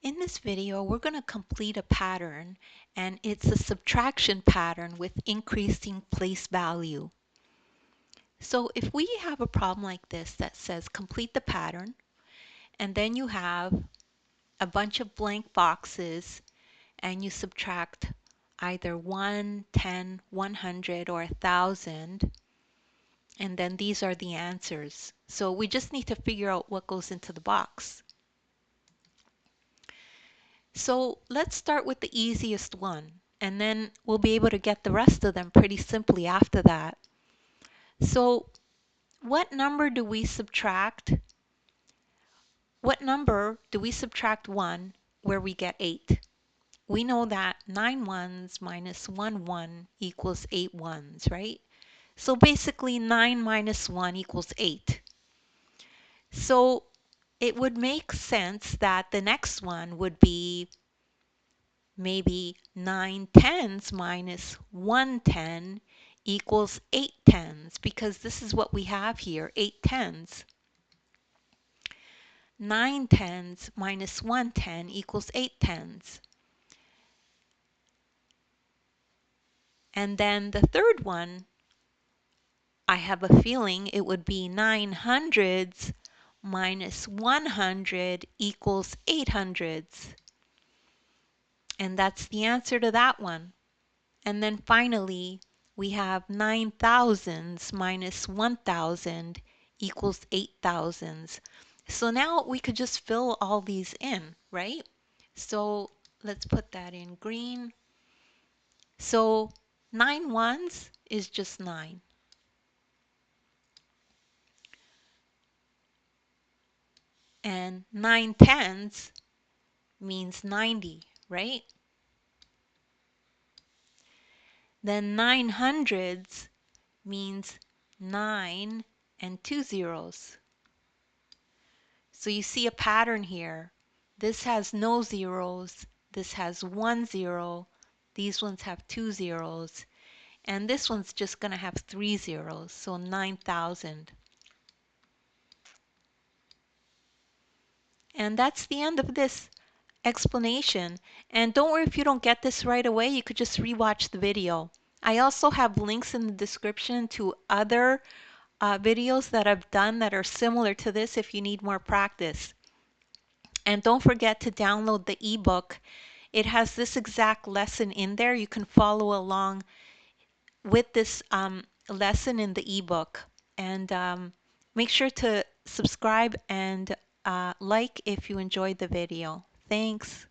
In this video, we're going to complete a pattern, and it's a subtraction pattern with increasing place value. So if we have a problem like this that says complete the pattern, and then you have a bunch of blank boxes, and you subtract either 1, 10, 100, or 1,000, and then these are the answers. So we just need to figure out what goes into the box. So let's start with the easiest one, and then we'll be able to get the rest of them pretty simply after that. So what number do we subtract? What number do we subtract 1 where we get 8? We know that 9 ones minus 1 1 equals 8 ones, right? So basically 9 minus 1 equals 8. So it would make sense that the next one would be maybe 9 tens minus 1 10 equals 8 tens, because this is what we have here, 8 tens. 9 tens minus 1 10 equals 8 tens. And then the third one, I have a feeling it would be 9 hundreds minus 100 equals 8 hundreds. And that's the answer to that one. And then finally, we have 9 thousands minus 1,000 equals 8 thousands. So now we could just fill all these in, right? So let's put that in green. So 9 ones is just 9. And 9 tens means 90, right? Then 9 hundreds means 9 and 2 zeros. So you see a pattern here. This has no zeros, this has 1 0, these ones have 2 zeros, and this one's just going to have 3 zeros, so 9,000. And that's the end of this explanation. And don't worry if you don't get this right away, you could just rewatch the video. I also have links in the description to other videos that I've done that are similar to this if you need more practice. And don't forget to download the ebook. It has this exact lesson in there. You can follow along with this lesson in the ebook. And make sure to subscribe and like if you enjoyed the video. Thanks.